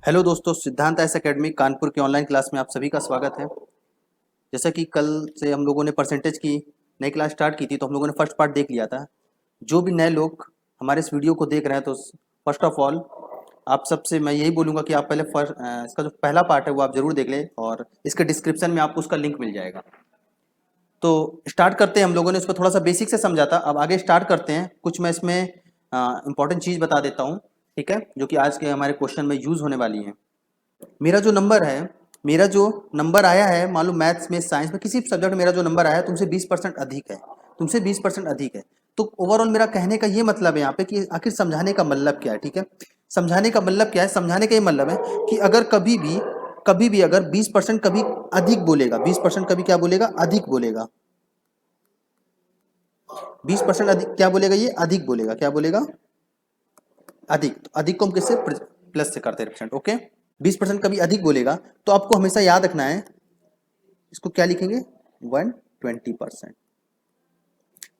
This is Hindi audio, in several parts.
हेलो दोस्तों, सिद्धांत एस एकेडमी कानपुर की ऑनलाइन क्लास में आप सभी का स्वागत है। जैसा कि कल से हम लोगों ने परसेंटेज की नई क्लास स्टार्ट की थी, तो हम लोगों ने फर्स्ट पार्ट देख लिया था। जो भी नए लोग हमारे इस वीडियो को देख रहे हैं, तो फर्स्ट ऑफ ऑल आप सबसे मैं यही बोलूँगा कि आप पहले इसका जो पहला पार्ट है वो आप ज़रूर देख लें, और इसके डिस्क्रिप्शन में आपको उसका लिंक मिल जाएगा। तो स्टार्ट करते हैं। हम लोगों ने उसको थोड़ा सा बेसिक से समझा था, अब आगे स्टार्ट करते हैं। कुछ मैं इसमें इंपॉर्टेंट चीज़ बता देता हूँ, ठीक है, जो कि आज के हमारे क्वेश्चन में यूज़ होने वाली है। मेरा जो नंबर आया है, मान लो मैथ्स में, साइंस में, किसी सब्जेक्ट में मेरा जो नंबर आया है तुमसे 20% अधिक है, तुमसे 20% अधिक है। तो ओवरऑल मेरा कहने का ये मतलब है यहाँ पे कि आखिर समझाने का मतलब क्या है, ठीक है। समझाने का मतलब क्या है? समझाने का ये मतलब है कि अगर कभी भी अगर 20% कभी अधिक बोलेगा, 20% कभी क्या बोलेगा? अधिक बोलेगा। 20% अधिक क्या बोलेगा? ये अधिक बोलेगा। क्या बोलेगा? अधिक। तो अधिक को हम किससे? प्लस से करते हैं, परसेंट। ओके, 20% कभी अधिक बोलेगा तो आपको हमेशा याद रखना है, इसको क्या लिखेंगे? 120%।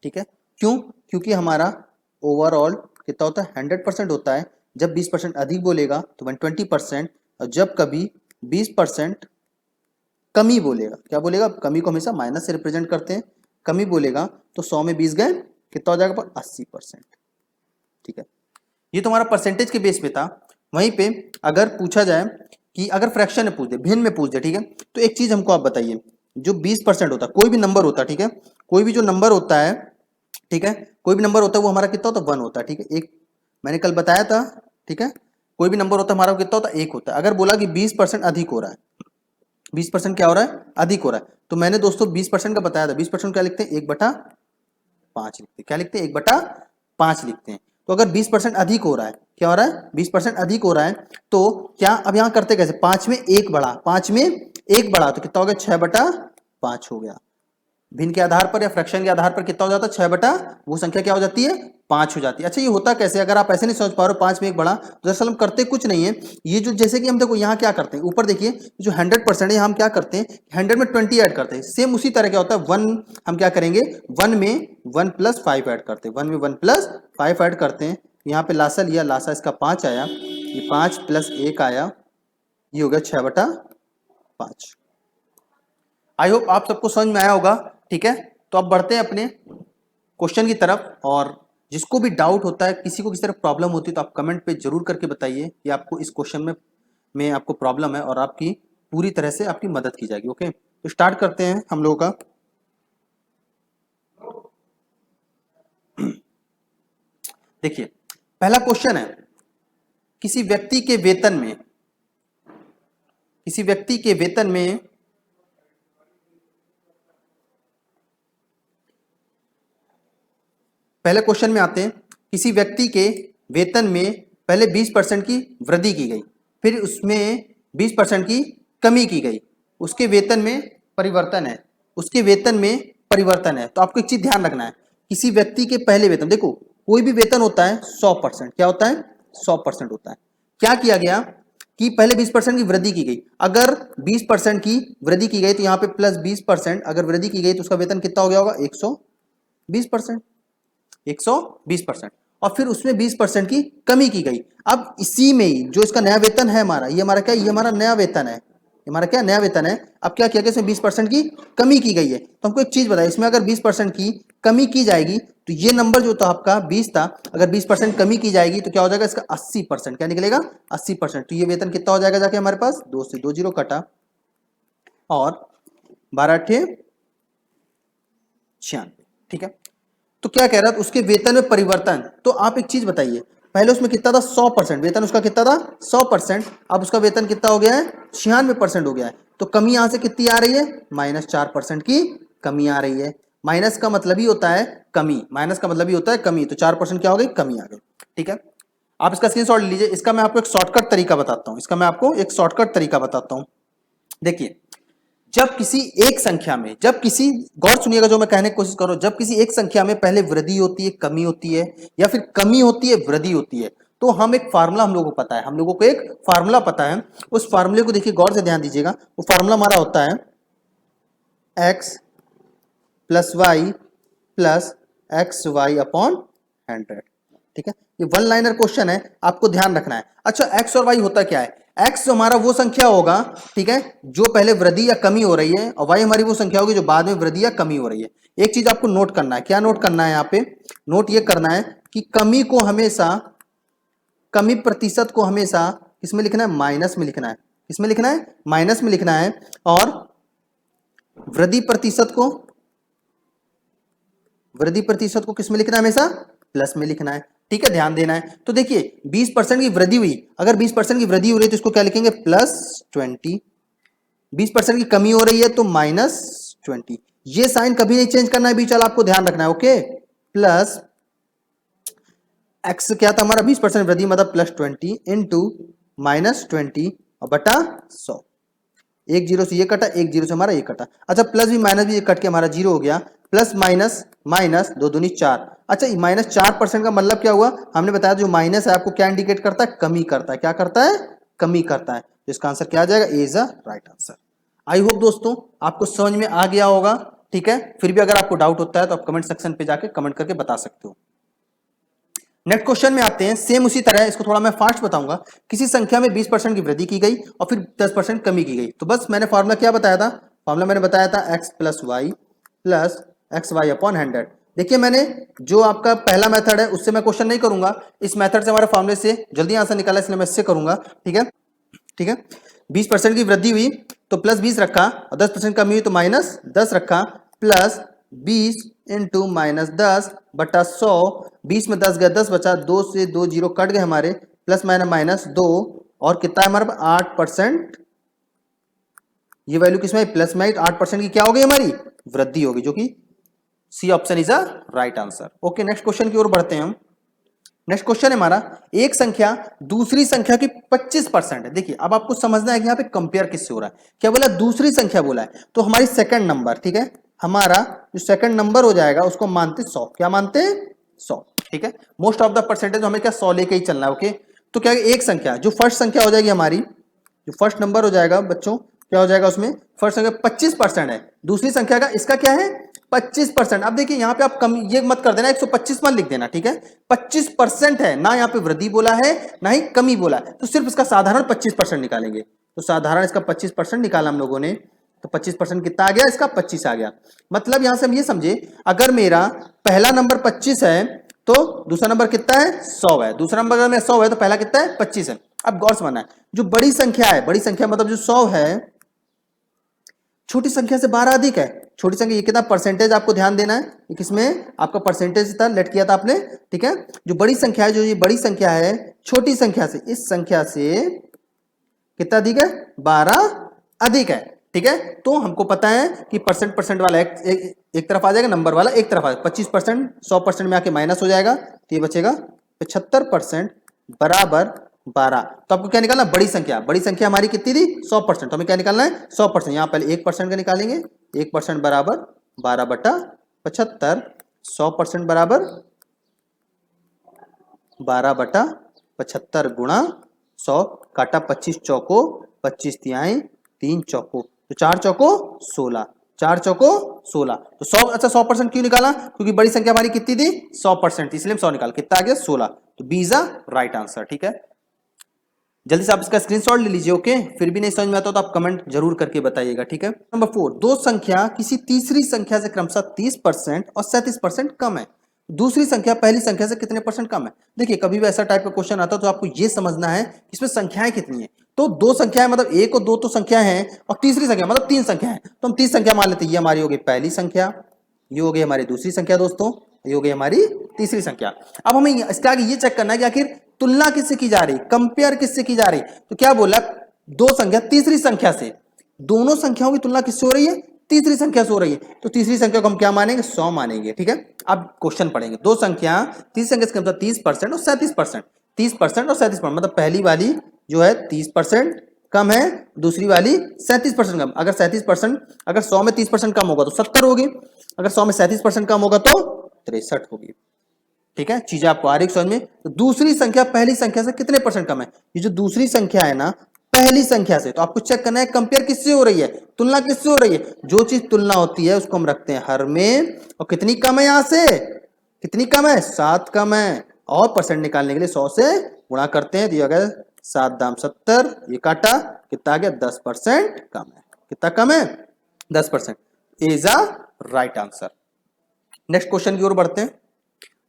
ठीक है। क्यों? क्योंकि हमारा ओवरऑल कितना होता है? 100% होता है। जब 20% अधिक बोलेगा तो 120%, और जब कभी 20% कमी बोलेगा, क्या बोलेगा? कमी को हमेशा माइनस से रिप्रेजेंट करते हैं। कमी बोलेगा तो 100 में 20 गए, कितना हो जाएगा? 80%। ठीक है, ये तो हमारा परसेंटेज के बेस पे था। वहीं पे अगर पूछा जाए कि अगर फ्रैक्शन में पूछ दे, भिन्न में पूछ दे, ठीक है, तो एक चीज हमको आप बताइए, जो 20% होता है, कोई भी नंबर होता है, ठीक है, कोई भी जो नंबर होता है, ठीक है, कोई भी नंबर होता है वो हमारा कितना होता है? 1 होता है। ठीक है, एक मैंने कल बताया था, ठीक है। कोई भी नंबर होता है हमारा कितना होता है? 1 होता है। अगर बोला कि 20% अधिक हो रहा है, 20% क्या हो रहा है? अधिक हो रहा है, तो मैंने दोस्तों 20% का बताया था। 20% क्या लिखते हैं? 1/5 लिखते हैं। क्या लिखते हैं? 1/5 लिखते हैं। तो अगर 20% अधिक हो रहा है, क्या हो रहा है? 20% अधिक हो रहा है, तो क्या अब यहां करते कैसे? 5 में 1 बढ़ा, 5 में 1 बढ़ा, तो कितना हो गया? 6/5 हो गया। भिन्न के आधार पर या फ्रैक्शन के आधार पर कितना हो जाता है? 6 बटा वो संख्या क्या हो जाती है? 5 हो जाती है। अच्छा, ये होता कैसे? अगर आप ऐसे नहीं समझ पा रहे हो 5 में 1 बढ़ा, तो दरअसल हम करते कुछ नहीं है। ये जो जैसे कि हम देखो यहाँ क्या करते हैं, ऊपर देखिए जो 100% है, हम क्या करते हैं? 100 में 20 ऐड करते हैं। सेम उसी तरह क्या होता है? 1 हम क्या करेंगे? 1 में 1 प्लस 5 ऐड करते हैं। 1 में 1 प्लस 5 ऐड करते हैं। यहाँ पे लासा लिया, लासा इसका 5 आया, ये 5 प्लस 1 आया, ये हो गया 6/5। आई होप आप सबको समझ में आया होगा, ठीक है। तो अब बढ़ते हैं अपने क्वेश्चन की तरफ, और जिसको भी डाउट होता है, किसी को किसी तरह प्रॉब्लम होती है, तो आप कमेंट पे जरूर करके बताइए कि आपको इस क्वेश्चन में आपको प्रॉब्लम है, और आपकी पूरी तरह से आपकी मदद की जाएगी। ओके, तो स्टार्ट करते हैं हम लोगों का। देखिए, पहला क्वेश्चन है, किसी व्यक्ति के वेतन में, किसी व्यक्ति के वेतन में पहले क्वेश्चन में आते हैं। किसी व्यक्ति के वेतन में पहले 20% की वृद्धि की गई, फिर उसमें 20% की कमी की गई, उसके वेतन में परिवर्तन है, उसके वेतन में परिवर्तन है। तो आपको एक चीज ध्यान रखना है, किसी व्यक्ति के पहले वेतन, देखो कोई भी वेतन होता है 100%, क्या होता है? 100% होता है। क्या किया गया कि पहले 20% की वृद्धि की गई। अगर 20% की वृद्धि की गई तो यहाँ पे प्लस 20% अगर वृद्धि की गई तो उसका वेतन कितना हो गया होगा? 120%, 120%। और फिर उसमें 20% की कमी की गई। अब इसी में ही जो इसका नया वेतन है हमारा, ये हमारा क्या? ये हमारा नया वेतन है, ये हमारा क्या? नया वेतन है। अब क्या किया गया? इसमें 20% की कमी की गई है। तो हमको एक चीज बताइए, इसमें अगर 20% की कमी की जाएगी तो ये नंबर जो था आपका 20 था, अगर 20% कमी की जाएगी तो क्या हो जाएगा? इसका 80%। क्या निकलेगा? 80%। तो ये वेतन कितना हो जाएगा जाके हमारे पास? 2 से 2 जीरो कटा, और 12×8 = 96। ठीक है। तो क्या कह रहा था? उसके वेतन में परिवर्तन। तो आप एक चीज बताइए, पहले उसमें कितना था? 100%। वेतन उसका कितना था? 100%। अब उसका वेतन कितना हो गया है? 96% हो गया है। तो कमी यहां से कितनी आ रही है? -4% की कमी आ रही है। माइनस का मतलब ही होता है कमी, माइनस का मतलब ही होता है कमी। तो 4% क्या हो गई? कमी आ गई। ठीक है, आप इसका स्क्रीनशॉट लीजिए। इसका मैं आपको एक शॉर्टकट तरीका बताता हूं, इसका मैं आपको एक शॉर्टकट तरीका बताता हूं। देखिए, जब किसी एक संख्या में, जब किसी, गौर सुनिएगा जो मैं कहने की कोशिश कर रहा हूं, जब किसी एक संख्या में पहले वृद्धि होती है, कमी होती है, या फिर कमी होती है, वृद्धि होती है, तो हम एक फार्मूला, हम लोगों को पता है, हम लोगों को एक फार्मूला पता है। उस फार्मूले को देखिए, गौर से ध्यान दीजिएगा। वो फार्मूला हमारा होता है x plus Y plus X Y upon 100। ठीक है, ये वन लाइनर क्वेश्चन है, आपको ध्यान रखना है। अच्छा, एक्स और वाई होता क्या है? एक्स हमारा वो संख्या होगा, ठीक है, जो पहले वृद्धि या कमी हो रही है, और वाई हमारी वो संख्या होगी जो बाद में वृद्धि या कमी हो रही है। एक चीज आपको नोट करना है, क्या नोट करना है यहाँ पे, नोट ये करना है कि कमी को हमेशा, कमी प्रतिशत को हमेशा किसमें लिखना है, माइनस में लिखना है। किसमें लिखना है, माइनस में लिखना है। और वृद्धि प्रतिशत को, वृद्धि प्रतिशत को किसमें लिखना है, हमेशा प्लस में लिखना है। ठीक है, ध्यान देना है। तो देखिए 20% की वृद्धि हुई, अगर 20% की वृद्धि हो रही है तो इसको क्या लिखेंगे, +20। 20% की कमी हो रही है तो -20। ये साइन कभी नहीं चेंज करना है बीच वाला, आपको ध्यान रखना है। ओके, प्लस एक्स क्या था हमारा, 20% वृद्धि मतलब +20 इंटू -20 और बटा 100। एक जीरो से ये कटा, एक जीरो से हमारा ये कटा। अच्छा, प्लस भी माइनस भी कट के हमारा जीरो हो गया। प्लस माइनस माइनस, 2 दूनी 4। अच्छा, -4% का मतलब क्या हुआ, हमने बताया जो माइनस है आपको क्या इंडिकेट करता है, कमी करता है। क्या करता है, कमी करता है। तो इसका आंसर क्या आ जाएगा, A is a right answer. I hope दोस्तों आपको समझ में आ गया होगा। ठीक है, फिर भी अगर आपको डाउट होता है तो आप कमेंट सेक्शन पे जाके कमेंट करके बता सकते हो। नेक्स्ट क्वेश्चन में आते हैं, सेम उसी तरह, इसको थोड़ा मैं फास्ट बताऊंगा। किसी संख्या में 20% की वृद्धि की गई और फिर 10% कमी की गई। तो बस मैंने फॉर्मूला क्या बताया था, फॉर्मूला मैंने बताया था x + y + xy/100। देखिए मैंने जो आपका पहला मेथड है उससे मैं क्वेश्चन नहीं करूंगा, इस मेथड से हमारे फॉर्मूले से जल्दी आंसर निकाला, इसलिए मैं इससे करूंगा। ठीक है, ठीक है। 20% की वृद्धि हुई तो +20 रखा, और 10% कमी हुई तो -10 रखा, प्लस 20 इंटू -10 बटा 100। 20 में 10 गया, 10 बचा, 2 से 2 जीरो कट गए हमारे, प्लस -2, और कितना है हमारे पास, 8%। ये वैल्यू किसमें, प्लस में 8% की क्या हो गई हमारी, वृद्धि होगी, जो कि C option is a right answer. Okay, next question की ओर बढ़ते हैं हम। नेक्स्ट क्वेश्चन है हमारा, एक संख्या दूसरी संख्या की 25% है। देखिए अब आपको समझना है कि यहाँ पे कंपेयर किससे हो रहा है। क्या बोला, दूसरी संख्या बोला है, तो हमारी सेकंड नंबर, ठीक है, हमारा जो सेकंड नंबर हो जाएगा उसको मानते 100। क्या मानते हैं, 100। ठीक है, मोस्ट ऑफ द परसेंटेज हमें क्या 100 लेके ही चलना है। ओके, तो क्या एक संख्या जो फर्स्ट संख्या हो जाएगी हमारी, जो फर्स्ट नंबर हो जाएगा बच्चों, क्या हो जाएगा उसमें, फर्स्ट संख्या 25% है, दूसरी संख्या का इसका क्या है 25%। अब देखिए यहाँ पे आप कम ये मत कर देना, 125 मत लिख देना। ठीक है, 25% है ना, यहाँ पे वृद्धि बोला है ना ही कमी बोला है, तो सिर्फ इसका साधारण 25% निकालेंगे। तो साधारण इसका 25% निकाला हम लोगों ने, तो 25% कितना आ गया, इसका 25 आ गया। मतलब यहां से हम ये समझे, अगर मेरा पहला नंबर 25 है तो दूसरा नंबर कितना है, 100 है। दूसरा नंबर अगर मेरा 100 है तो पहला कितना है, 25 है। अब गौर से मानना है, जो बड़ी संख्या है, बड़ी संख्या मतलब जो 100 है, छोटी संख्या से 12 अधिक है। छोटी संख्या, ये कितना परसेंटेज आपको ध्यान देना है, ये किसमें आपका परसेंटेज था, लेट किया था आपने। ठीक है, जो बड़ी संख्या है, जो ये बड़ी संख्या है, छोटी संख्या से, इस संख्या से कितना अधिक है, 12 अधिक है। ठीक है, तो हमको पता है कि परसेंट वाला एक तरफ आ जाएगा, नंबर वाला एक तरफ आ जाएगा। 25% 100% में आके माइनस हो जाएगा, तो ये बचेगा 75% बराबर 12। तो आपको क्या निकालना, बड़ी संख्या, बड़ी संख्या हमारी कितनी थी 100%, तो हमें क्या निकालना है 100%। यहाँ पहले 1% का निकालेंगे, 1% बराबर 12/75, 100% बराबर 12/75 गुणा 100, काटा 25 चौको 25 तिहाई 3 चौको, तो 4 चौको 16, 4 चौको 16। तो 100, अच्छा 100% क्यों निकाला, क्योंकि बड़ी संख्या हमारी कितनी थी 100%, इसलिए हम 100 निकाल, कितना आ गया 16। तो B is a right answer. ठीक है, जल्दी से आप इसका स्क्रीनशॉट ले लीजिए। ओके, फिर भी नहीं समझ में आता तो आप कमेंट जरूर करके बताइएगा। ठीक है, नंबर 4, दो संख्या किसी तीसरी संख्या से क्रमशः 30% और 37% कम है। दूसरी संख्या पहली संख्या से कितने % कम है। देखिए कभी भी ऐसा टाइप का क्वेश्चन आता है तो आपको ये समझना है इसमें संख्याएं कितनी है। तो दो संख्याएं मतलब 1 और 2 तो संख्या है, और तीसरी संख्या मतलब 3 संख्या है, तो हम 30 संख्या मान लेते हैं। ये हमारी हो गई पहली संख्या, ये हो गई हमारी दूसरी संख्या दोस्तों, ये हो गई हमारी तीसरी संख्या। अब हमें इसके आगे ये चेक करना है कि आखिर तुलना किससे की जा रही, कंपेयर किससे की जा रही। तो क्या बोला, दो संख्या तीसरी संख्या से, दोनों संख्याओं की तुलना किससे हो रही है, तीसरी संख्या से हो रही है। तो तीसरी संख्या को हम क्या मानेंगे, 100 मानेंगे। ठीक है, अब क्वेश्चन पढ़ेंगे, दो संख्या तीसरी संख्या से मतलब 30% और 37%, 30% और 37%, मतलब पहली वाली जो है 30% कम है, दूसरी वाली 37% कम। अगर 37%, अगर 100 में 30% कम होगा तो 70 होगी, अगर 100 में 37% कम होगा तो 63 होगी। ठीक है, चीजें आपको आ रही समझ में। तो दूसरी संख्या पहली संख्या से कितने % कम है, ये जो दूसरी संख्या है ना पहली संख्या से, तो आपको चेक करना है कंपेयर किससे हो रही है, तुलना किससे हो रही है। जो चीज तुलना होती है उसको हम रखते हैं हर में, और कितनी कम है, यहां से कितनी कम है, 7 कम है, और परसेंट निकालने के लिए 100 से गुणा करते हैं, तो ये अगर 7 दाम 70, ये काटा, कितना आ गया 10% कम है। कितना कम है 10%। Is a right answer. Next question की ओर बढ़ते हैं।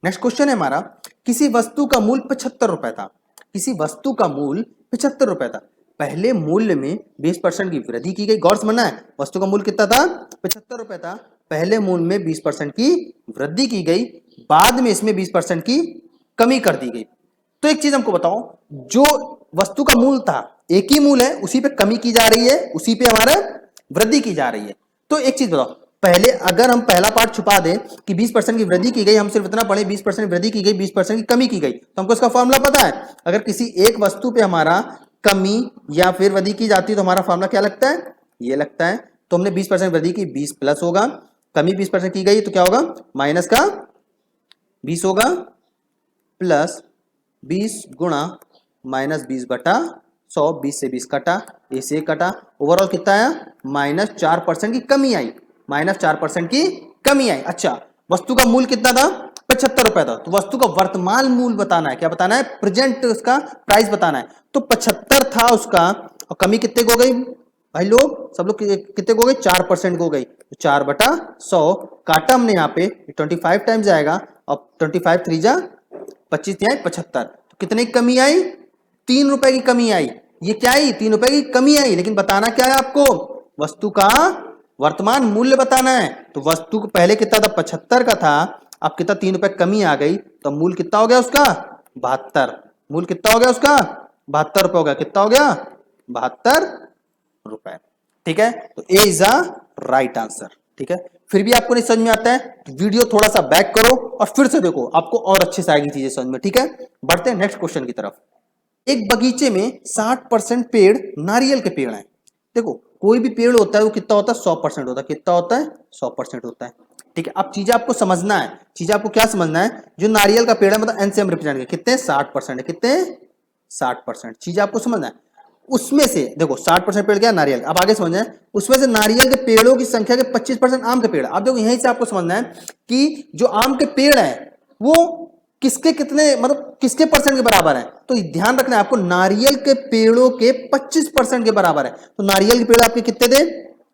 नेक्स्ट क्वेश्चन है हमारा, किसी वस्तु का मूल्य 75 रुपए था। किसी वस्तु का मूल्य 75 रुपए था, पहले मूल्य में 20% की वृद्धि की गई। गौर समझना है, वस्तु का मूल्य कितना था 75 रुपए था, पहले मूल्य में 20% की वृद्धि की गई, बाद में इसमें 20% की कमी कर दी गई। तो एक चीज हमको बताओ, जो वस्तु का मूल्य था एक ही मूल्य है, उसी पे कमी की जा रही है, उसी पे हमारा वृद्धि की जा रही है। तो एक चीज बताओ, पहले अगर हम पहला पार्ट छुपा दें कि 20% की वृद्धि की गई, हम सिर्फ इतना पढ़े 20% वृद्धि की गई 20% की कमी की गई, तो हमको इसका फॉर्मूला पता है। अगर किसी एक वस्तु पे हमारा कमी या फिर वृद्धि की जाती है तो हमारा फॉर्मूला क्या लगता है, ये लगता है। तो हमने 20% वृद्धि की, 20 प्लस होगा, कमी 20% की गई तो क्या होगा माइनस का 20 होगा, प्लस 20 गुणा माइनस 20 बटा 100, 20 से 20 कटा, ए से कटा, ओवरऑल कितना आया -4% की कमी आई, -4% की कमी आई। अच्छा, वस्तु का मूल्य कितना था 75 रुपए था, तो वस्तु का वर्तमान मूल्य बताना है। क्या बताना है, प्रेजेंट उसका प्राइस बताना है। तो 75 था उसका, और कमी कितने को गई भाई लोग, सब लोग कितने को गई 4% को गई, तो 4 बटा 100 काटा हमने यहाँ पे 25 टाइम्स जाएगा, और 25 3 जा 25 75, तो कितने की कमी आई 3 रुपए की कमी आई। ये क्या आई 3 रुपए की कमी आई, लेकिन बताना क्या है आपको, वस्तु का वर्तमान मूल्य बताना है। तो वस्तु को पहले कितना था 75 का था, अब कितना 3 रुपए कमी आ गई, तो मूल्य कितना हो गया उसका 72। मूल्य कितना हो गया उसका 72 रुपए हो गया, कितना हो गया 72 रुपए। ठीक है, तो ए इज अ राइट आंसर। ठीक है, फिर भी आपको नहीं समझ में आता है तो वीडियो थोड़ा सा बैक करो और फिर से देखो, आपको और अच्छे से आएगी चीजें समझ में। ठीक है, बढ़ते हैं नेक्स्ट क्वेश्चन की तरफ। एक बगीचे में 60% पेड़ नारियल के पेड़ हैं। देखो, कोई भी पेड़ होता है वो कितना होता है 100% होता है। कितना होता है 100% होता है। ठीक है, अब चीजें आपको समझना है, चीजें आपको क्या समझना है, जो नारियल का पेड़ है मतलब एनसीएम रिप्रेजेंट है, कितने 60% है, कितने 60%। चीजें आपको समझना है, उसमें से देखो 60% पेड़ क्या है नारियल। अब आगे समझना है, उसमें से नारियल के पेड़ों की संख्या के 25% आम के पेड़। अब देखो यहीं से आपको समझना है कि जो आम के पेड़ है वो किसके कितने मतलब किसके परसेंट के बराबर है। तो ध्यान रखना है आपको, नारियल के पेड़ों के 25% के बराबर है। तो नारियल के पेड़ आपके कितने थे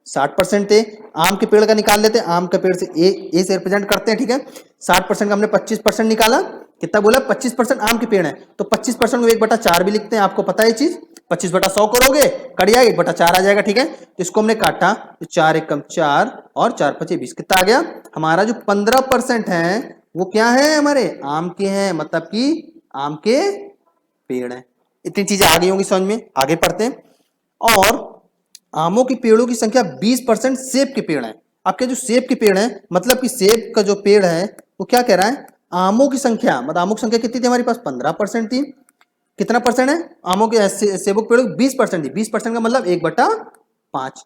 60% थे। आम के पेड़ का निकाल लेते हैं, आम के पेड़ से ए से रिप्रेजेंट करते हैं। ठीक है, 60% का हमने 25% निकाला, कितना बोला 25% आम के पेड़ है, तो 25% को 1/4 भी लिखते हैं। आपको पता है ये चीज, 25/100 करोगे कट जाएगा 1/4 आ जाएगा। ठीक है, तो इसको हमने काटा, तो 4 एकम 4 और 4 5 20, कितना आ गया हमारा जो 15% है वो क्या है हमारे आम के हैं, मतलब कि आम के पेड़ हैं। इतनी चीजें आ गई होंगी समझ में, आगे पढ़ते हैं। और आमों की पेड़ों की संख्या 20% सेब के पेड़ हैं। आपके जो सेब के पेड़ हैं, मतलब कि सेब का जो पेड़ है वो क्या कह रहा है, आमों की संख्या, मतलब आमों की संख्या कितनी थी हमारे पास 15% थी। कितना परसेंट है आमों के सेबों के पेड़ों की 20% थी। 20% का मतलब 1/5।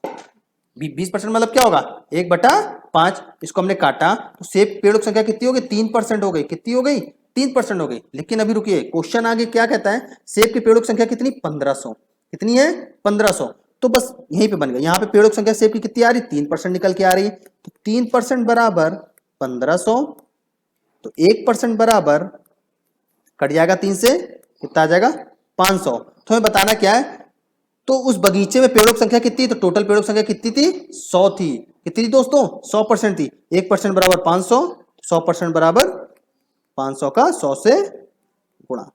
20% मतलब क्या होगा 1/5। इसको हमने काटा तो सेब पेड़ों की संख्या कितनी हो गई 3% हो गई। कितनी हो गई 3% हो गई। लेकिन अभी रुकिए, क्वेश्चन आगे क्या कहता है, सेब के पेड़ों की संख्या कितनी 1500। कितनी है 1500। तो बस यहीं पे बन गया, यहाँ पे पेड़ों की संख्या सेब की कितनी आ रही 3% निकल के आ रही है। तो 3% बराबर 1500, तो 1% बराबर कट जाएगा 3 से, कितना आ जाएगा 500। तो हमें बताना क्या है, तो उस बगीचे में पेड़ों की संख्या कितनी, तो टोटल पेड़ों की संख्या कितनी थी 100 थी। कितनी थी दोस्तों 100% थी। 1% बराबर 500, 100% बराबर 500 का 100 से गुणा,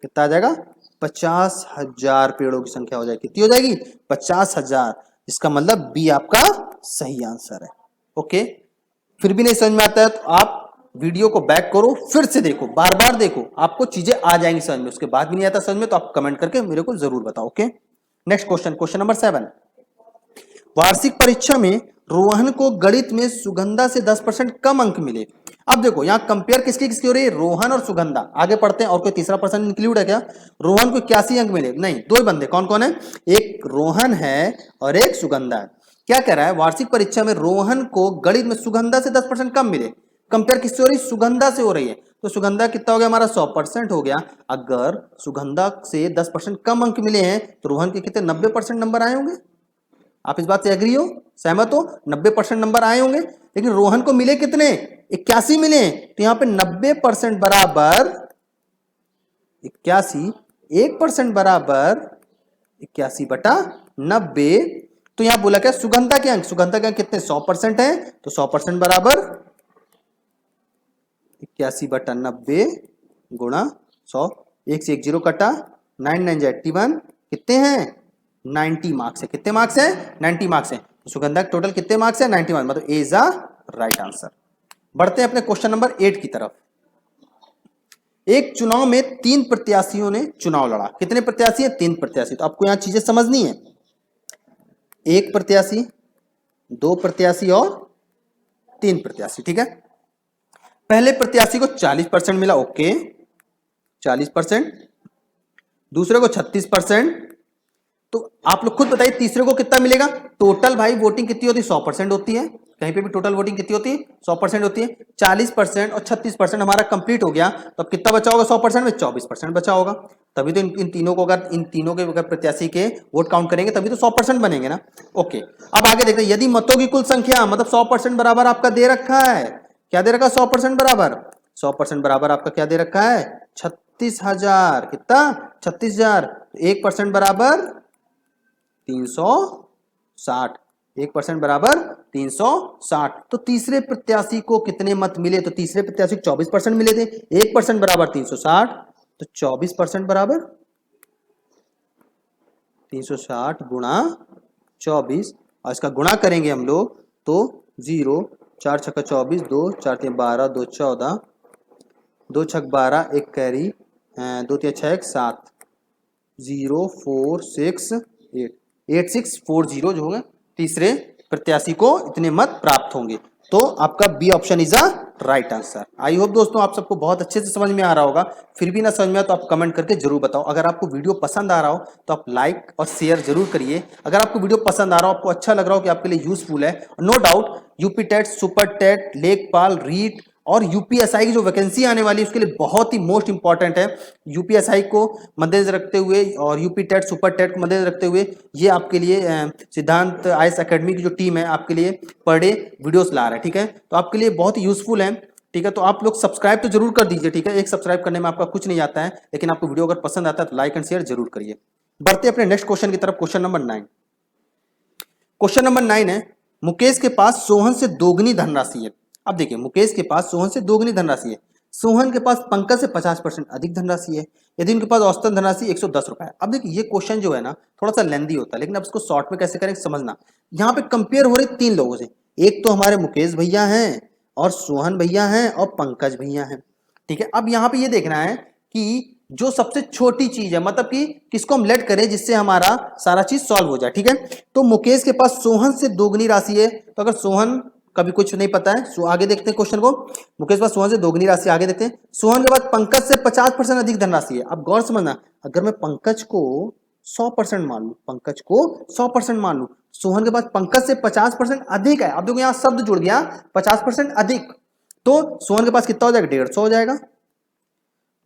कितना आ जाएगा 50,000 पेड़ों की संख्या हो जाएगी। कितनी हो जाएगी 50,000। इसका मतलब बी आपका सही आंसर है। ओके, फिर भी नहीं समझ में आता है तो आप वीडियो को बैक करो, फिर से देखो, बार बार देखो, आपको चीजें आ जाएंगी समझ में। उसके बाद भी नहीं आता समझ में तो आप कमेंट करके मेरे को जरूर बताओ। Okay, next question, question number 7। वार्षिक परीक्षा में रोहन को गणित में सुगंधा से 10% कम अंक मिले। अब देखो यहां कंपेयर किसकी किसकी हो रही है, रोहन और सुगंधा। आगे पढ़ते हैं, और कोई तीसरा पर्सन इंक्लूड है क्या। रोहन को 81 अंक मिले, नहीं, दो ही बंदे, कौन कौन है, एक रोहन है और एक सुगंधा है। क्या कह रहा है, वार्षिक परीक्षा में रोहन को गणित में सुगंधा से 10% कम मिले। कंपेयर किससे हो रही, सुगंधा से हो रही है। तो सुगंधा कितना हो गया हमारा 100% हो गया। अगर सुगंधा से 10% कम अंक मिले हैं तो रोहन के कितने 90% नंबर आए होंगे। आप इस बात से एग्री हो, सहमत हो, 90% नंबर आए होंगे। लेकिन रोहन को मिले कितने 81 मिले, तो यहां पे 90% बराबर 81, 1% बराबर 81/90। तो यहां बोला क्या, सुगंधा के अंक, सुगंधा के अंक कितने 100% है, तो 100% बराबर 81/90 गुणा 100। 1 से 1 0 कटा, 9 9 81, कितने हैं 90 मार्क्स है। कितने मार्क्स है 90 मार्क्स है। तो सुगंधा टोटल कितने मार्क्स है 90 मार्क्स, मतलब A is a right answer. बढ़ते हैं अपने क्वेश्चन नंबर 8 की तरफ। एक चुनाव में 3 प्रत्याशियों ने चुनाव लड़ा। कितने प्रत्याशी है 3 प्रत्याशी। तो आपको यहां चीजें समझनी है, 1 प्रत्याशी, 2 प्रत्याशी और 3 प्रत्याशी, ठीक है। पहले प्रत्याशी को 40% मिला, ओके 40%, दूसरे को 36%। तो आप लोग खुद बताइए तीसरे को कितना मिलेगा। टोटल भाई वोटिंग कितनी होती है 100% होती है, कहीं पे भी टोटल वोटिंग कितनी होती है 100% होती है। 40% और 36% हमारा कंप्लीट हो गया, तो अब कितना बचा होगा 100% में 24% बचा होगा। तभी तो इन तीनों को, अगर इन तीनों के अगर प्रत्याशी के वोट काउंट करेंगे तभी तो 100% बनेंगे ना। ओके, अब आगे देखते हैं, यदि मतों की कुल संख्या मतलब 100% बराबर आपका दे रखा है, क्या दे रखा है 100% बराबर, 100% बराबर आपका क्या दे रखा है 36,000। कितना 36,000। 1% बराबर 360, 1% बराबर 360। तो तीसरे प्रत्याशी को कितने मत मिले, तो तीसरे प्रत्याशी को 24% मिले थे, 1% बराबर 360, तो 24% बराबर 360 गुणा 24, और इसका गुणा करेंगे हम लोग तो 0 4 छक्का 24, 2 4 3 12, 2 14, 2 छक 12, 1 कैरी, 2 3 6 7, 0 4 6 8, 8640 जो होगा तीसरे प्रत्याशी को इतने मत प्राप्त होंगे। तो आपका B option is a right answer. I hope दोस्तों आप सबको बहुत अच्छे से समझ में आ रहा होगा। फिर भी ना समझ में आया तो आप कमेंट करके जरूर बताओ। अगर आपको वीडियो पसंद आ रहा हो तो आप लाइक और शेयर जरूर करिए। अगर आपको वीडियो पसंद आ रहा हो, आपको अच्छा लग रहा हो कि आपके लिए यूजफुल है, no doubt UP TET, super TET, लेखपाल, रीट और यूपीएसआई की जो वैकेंसी आने वाली है उसके लिए बहुत ही मोस्ट इंपॉर्टेंट है। यूपीएसआई को मद्देनजर रखते हुए और यूपी टेट, सुपर टेट को मद्देनजर रखते हुए ये आपके लिए सिद्धांत आईएएस एकेडमी की जो टीम है आपके लिए पर डे वीडियोस ला रहा है, ठीक है। तो आपके लिए बहुत ही यूजफुल है, ठीक है। तो आप लोग सब्सक्राइब तो जरूर कर दीजिए, ठीक है। एक सब्सक्राइब करने में आपका कुछ नहीं जाता है, लेकिन आपको वीडियो अगर पसंद आता है तो लाइक एंड शेयर जरूर करिए। बढ़ते अपने नेक्स्ट क्वेश्चन की तरफ, क्वेश्चन नंबर 9। क्वेश्चन नंबर 9 है, मुकेश के पास सोहन से दोगुनी धनराशि है। अब देखिए, मुकेश के पास सोहन से दोगुनी धनराशि है। सोहन के पास पंकज से 50% अधिक धनराशि है, यदि उनके पास औसतन धनराशि 110 रुपए है। अब देखिए ये क्वेश्चन जो है ना थोड़ा सा लेंदी होता है, लेकिन अब इसको शॉर्ट में कैसे करें समझना। यहाँ पे कंपेयर हो रहे 3 लोगों से, एक तो हमारे मुकेश भैया हैं और सोहन भैया हैं और पंकज भैया हैं, ठीक है। अब यहाँ पे ये देखना है कि जो सबसे छोटी चीज है, मतलब कि किसको हम लेट करें जिससे हमारा सारा चीज सॉल्व हो जाए, ठीक है। तो मुकेश के पास सोहन से दोगुनी राशि है, तो अगर सोहन का भी कुछ नहीं पता है तो आगे देखते हैं क्वेश्चन को। मुकेश के पास सोहन से दोगुनी राशि, आगे देखते हैं। सोहन के पास पंकज से 50% अधिक धनराशि है। अब गौर समझना, अगर मैं पंकज को 100% मान लू, पंकज को 100% मान लू, सोहन के पास पंकज से 50% अधिक है। अब देखो यहाँ शब्द जुड़ गया 50% अधिक, तो सोहन के पास कितना हो जाएगा 150 हो जाएगा।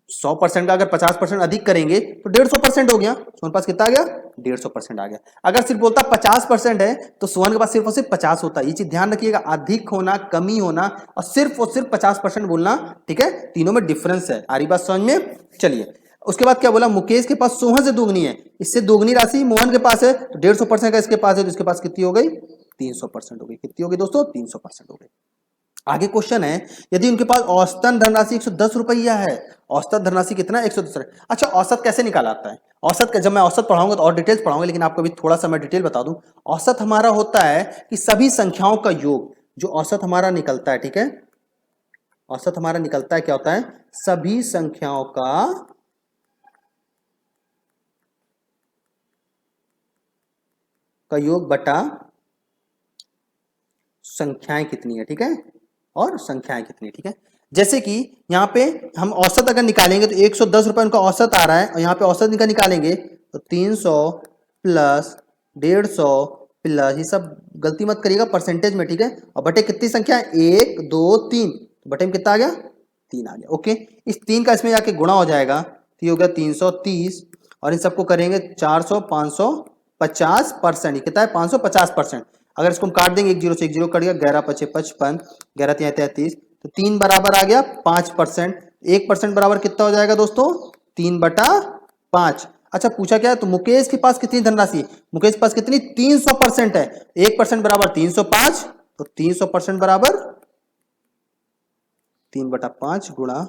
100% का अगर 50% अधिक करेंगे तो 150% हो गया। सोहन के पास कितना आ गया 150% आ गया। अगर सिर्फ बोलता 50% है तो सोहन के पास सिर्फ और सिर्फ 50 होता है। ये चीज ध्यान रखिएगा, अधिक होना, कमी होना और सिर्फ 50% बोलना, ठीक है। तीनों में डिफरेंस है। आ रही बात समझ में। चलिए उसके बाद क्या बोला, मुकेश के पास सोहन से दोगुनी है, इससे दोगुनी राशि मोहन के पास है, तो 150% का इसके पास है, तो इसके पास कितनी हो गई 300% हो गई। कितनी हो गई दोस्तों 300% हो गई। आगे क्वेश्चन है, यदि उनके पास औसतन धनराशि 110 रुपया है, औसत धनराशि कितना 110। अच्छा औसत कैसे निकाला आता है, औसत का जब मैं औसत पढ़ाऊंगा तो और डिटेल्स पढ़ाऊंगा, लेकिन आपको अभी थोड़ा सा मैं डिटेल बता दूं। औसत हमारा होता है कि सभी संख्याओं का योग, जो औसत हमारा निकलता है, ठीक है। औसत हमारा निकलता है क्या होता है, सभी संख्याओं का योग बटा संख्याएं कितनी है, ठीक है, और संख्याएं कितनी, ठीक है। जैसे कि यहाँ पे हम औसत अगर निकालेंगे तो 110 रुपए उनका औसत आ रहा है, और यहाँ पे औसत इनका निकालेंगे तो 300 प्लस 150 प्लस, ये सब गलती मत करिएगा परसेंटेज में, ठीक है। और बटे कितनी संख्या है 1 2 3, बटे में कितना आ गया 3 आ गया। ओके, इस 3 का इसमें जाके गुणा हो जाएगा तो ये हो गया 330, और इन सबको करेंगे 400 550%, कितना है 550%। अगर इसको हम काट देंगे, 1 0 से 1 0 कट गया, 11 5 55, 11 3 33, तो 3 बराबर आ गया 5%। 1% बराबर कितना हो जाएगा दोस्तों 3/5, 5। अच्छा पूछा क्या है, तो मुकेश के पास कितनी धनराशि, मुकेश के पास कितनी 300% है, 1% बराबर 305, तो 300% बराबर 3/5 गुणा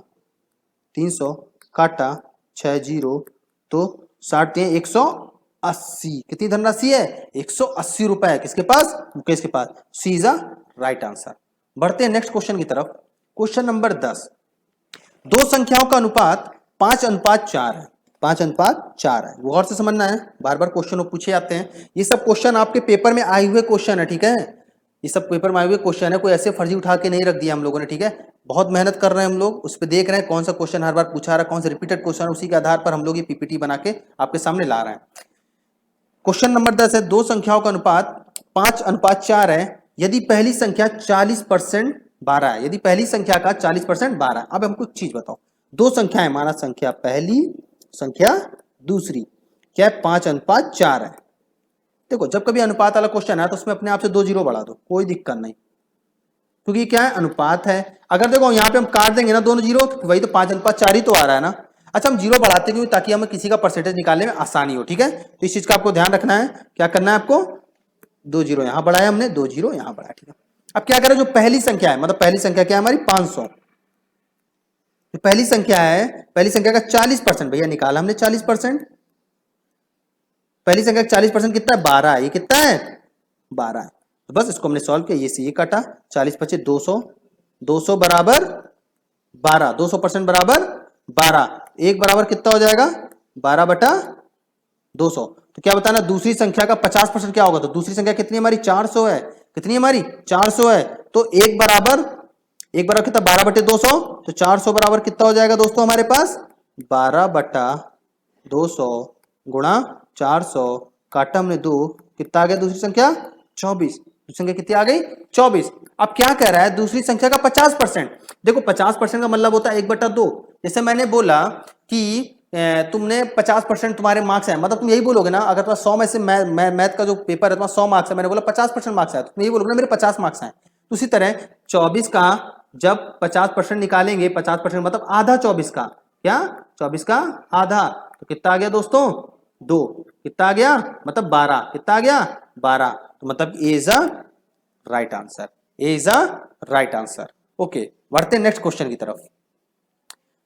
300 काटा 6 जीरो, तो 60 180, कितनी धनराशि है 180 रुपए है किसके पास, मुकेश के पास। सी इज अ राइट आंसर। बढ़ते हैं नेक्स्ट क्वेश्चन की तरफ। क्वेश्चन नंबर 10, दो संख्याओं का अनुपात 5:4 है, 5:4 है, गौर से समझना है, बार बार क्वेश्चन पूछे जाते हैं, ये सब क्वेश्चन आपके पेपर में आए हुए क्वेश्चन है, ठीक है, ये सब पेपर में आए हुए क्वेश्चन है, कोई ऐसे फर्जी उठा के नहीं रख दिया हम लोगों ने, ठीक है, बहुत मेहनत कर रहे हैं हम लोग, उस पर देख रहे हैं कौन सा क्वेश्चन हर बार पूछा रहा है, कौन सा रिपीटेड क्वेश्चन, उसी के आधार पर हम लोग ये पीपीटी बना के आपके सामने ला रहे हैं। क्वेश्चन नंबर 10 है, दो संख्याओं का अनुपात 5:4 है, यदि पहली संख्या 40% 12 है, यदि पहली संख्या का 40% 12 है। अब हमको एक चीज बताओ, दो संख्याएं, माना संख्या पहली, संख्या दूसरी, क्या है 5:4 है। देखो जब कभी अनुपात वाला क्वेश्चन है तो उसमें अपने आप से 2 जीरो बढ़ा दो, कोई दिक्कत नहीं, क्योंकि क्या है अनुपात है। अगर देखो यहाँ पे हम काट देंगे ना दोनों जीरो, तो वही तो 5:4 ही तो आ रहा है ना। अच्छा हम जीरो बढ़ाते क्यों, ताकि हमें किसी का परसेंटेज निकालने में आसानी हो, ठीक है, तो इस चीज का आपको ध्यान रखना है। क्या करना है आपको, 2 जीरो यहाँ बढ़ाया हमने, 2 जीरो यहाँ बढ़ाया, ठीक है। अब क्या करें, जो पहली संख्या है, मतलब पहली संख्या क्या है हमारी 500, तो पहली संख्या है, पहली संख्या का 40% भैया निकाला हमने 40%, पहली संख्या का 40% कितना है 12 है, ये कितना है 12 है, तो बस इसको हमने सॉल्व किया, ये से ये काटा, 40 25 200, 200 बराबर 12, 200% बराबर 12, एक बराबर कितना हो जाएगा 12/200। तो क्या बताना, दूसरी संख्या का 50% क्या होगा, तो दूसरी संख्या कितनी हमारी 400 है, कितनी हमारी 400 है, तो एक बराबर कितना 12/200, तो 400 बराबर कितना हो जाएगा दोस्तों हमारे पास 12/200 गुणा 400 काटा हमने 2, कितना आ गया दूसरी संख्या 24, दूसरी संख्या कितनी आ गई 24। अब क्या कह रहा है, दूसरी संख्या का 50%, देखो 50% का मतलब होता है 1/2, जैसे मैंने बोला कि तुमने 50% तुम्हारे मार्क्स है, मतलब तुम यही बोलोगे ना, अगर तुम्हारा 100 में से मैथ का जो पेपर है तुम्हारा 100 मार्क्स है, मैंने बोला 50% मार्क्स है, तो तुम यही बोलोगे ना मेरे 50 मार्क्स हैं। तो उसी तरह 24 का जब 50% निकालेंगे, 50% मतलब आधा 24 का, क्या 24 का आधा, तो कितना आ गया दोस्तों 2, कितना आ गया मतलब 12, कितना आ गया 12, तो मतलब A is a right answer, A is a right answer. Okay बढ़ते हैं नेक्स्ट क्वेश्चन की तरफ।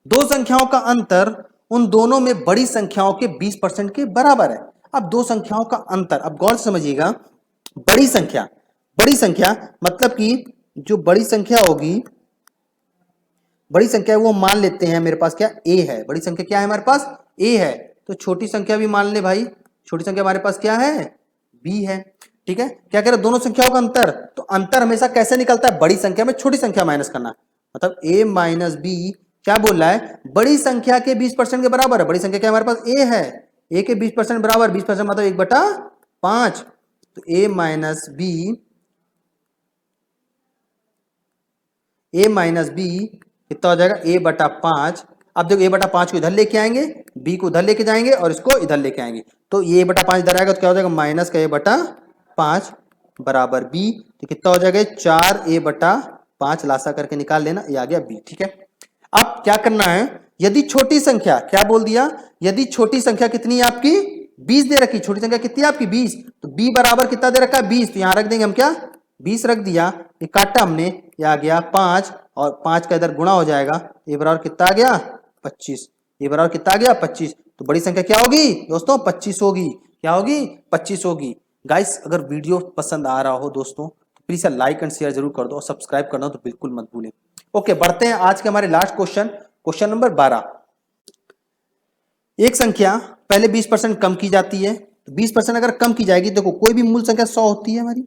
दो संख्याओं का अंतर उन दोनों में बड़ी संख्याओं के 20% के बराबर है। अब दो संख्याओं का अंतर, अब गौर से समझिएगा, बड़ी संख्या मतलब कि जो बड़ी संख्या होगी, बड़ी संख्या वो मान लेते हैं मेरे पास क्या a है, बड़ी संख्या क्या है हमारे पास a है, तो छोटी संख्या भी मान ले भाई, छोटी संख्या हमारे पास क्या है b है, ठीक है। क्या कह रहे दोनों संख्याओं का अंतर, तो अंतर हमेशा कैसे निकलता है, बड़ी संख्या में छोटी संख्या माइनस करना, मतलब a माइनस b क्या बोल रहा है, बड़ी संख्या के 20% के बराबर है, बड़ी संख्या क्या हमारे पास a है, a के 20% बराबर, 20% मतलब 1/5, तो a माइनस b कितना हो जाएगा a/5। अब देखो a/5 को इधर लेके आएंगे, b को उधर लेके जाएंगे और इसको इधर लेके आएंगे, तो ये a/5 इधर आएगा तो क्या हो जाएगा माइनस का a/5 बराबर b, तो कितना हो जाएगा 4a/5, लासा करके निकाल लेना, ये आ गया b, ठीक है। अब क्या करना है, यदि छोटी संख्या, क्या बोल दिया, यदि छोटी संख्या कितनी है आपकी 20 दे रखी, छोटी संख्या कितनी है आपकी 20, तो b बराबर कितना दे रखा है 20, तो यहां रख देंगे हम क्या 20 रख दिया, ये काटा हमने, ये आ गया 5 और 5 का इधर गुणा हो जाएगा, ये बराबर कितना आ गया 25, ये बराबर कितना आ गया 25, तो बड़ी संख्या क्या होगी दोस्तों 25 होगी, क्या होगी 25 होगी। गाइस अगर वीडियो पसंद आ रहा हो दोस्तों तो प्लीज लाइक एंड शेयर जरूर कर दो और सब्सक्राइब करना तो बिल्कुल मत भूलें। ओके बढ़ते हैं आज के हमारे लास्ट क्वेश्चन, क्वेश्चन नंबर 12। एक संख्या पहले 20% कम की जाती है, तो 20% अगर कम की जाएगी, देखो कोई भी मूल संख्या 100 होती है हमारी,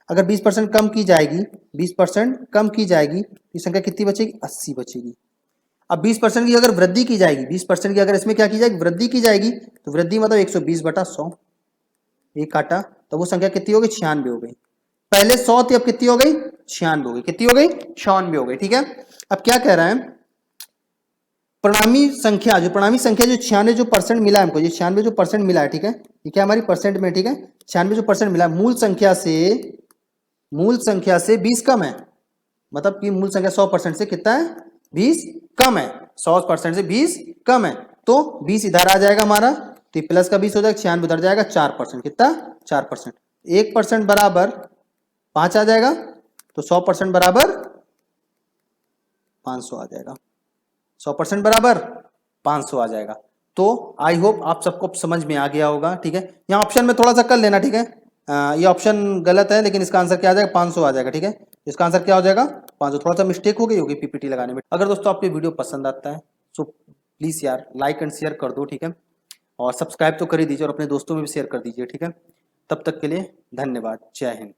अगर 20% कम की जाएगी, 20% कम की जाएगी तो संख्या कितनी बचेगी 80 बचेगी। अब 20% की अगर वृद्धि की जाएगी, 20% की अगर इसमें क्या की जाएगी वृद्धि की जाएगी, तो वृद्धि मतलब 120/100, ये काटा तो वो संख्या कितनी हो गई 96 हो गई, पहले 100 थी अब कितनी हो गई 96 हो गई, कितनी हो गई 96 हो गई, ठीक है। अब क्या कह रहा है, परिणामी संख्या जो 96 जो परसेंट मिला है हमको, ये 96 जो परसेंट मिला है, ठीक है, ये क्या हमारी परसेंट में, ठीक है, 96 जो परसेंट मिला है मूल संख्या से 20 कम है, मतलब कि मूल संख्या 100% से कितना है 20 कम है, 100% से 20 कम है, तो 20 इधर आ जाएगा हमारा, तो प्लस का 20 हो जाएगा, 96 उधर जाएगा, 4%। कितना? 4%। 1% बराबर 5 आ जाएगा, तो 100% बराबर 500 आ जाएगा। 100% बराबर 500 आ जाएगा। तो आई होप आप सबको समझ में आ गया होगा। ठीक है, यहाँ ऑप्शन में थोड़ा सा कर लेना। ठीक है, ये ऑप्शन गलत है, लेकिन इसका आंसर क्या आ जाएगा? 500 आ जाएगा। ठीक है, इसका आंसर क्या हो जाएगा? 500। थोड़ा सा मिस्टेक हो गई होगी पीपीटी लगाने में। अगर दोस्तों आपको वीडियो पसंद आता है तो प्लीज यार लाइक एंड शेयर कर दो। ठीक है, और सब्सक्राइब तो कर ही दीजिए और अपने दोस्तों में भी शेयर कर दीजिए। ठीक है, तब तक के लिए धन्यवाद। जय हिंद।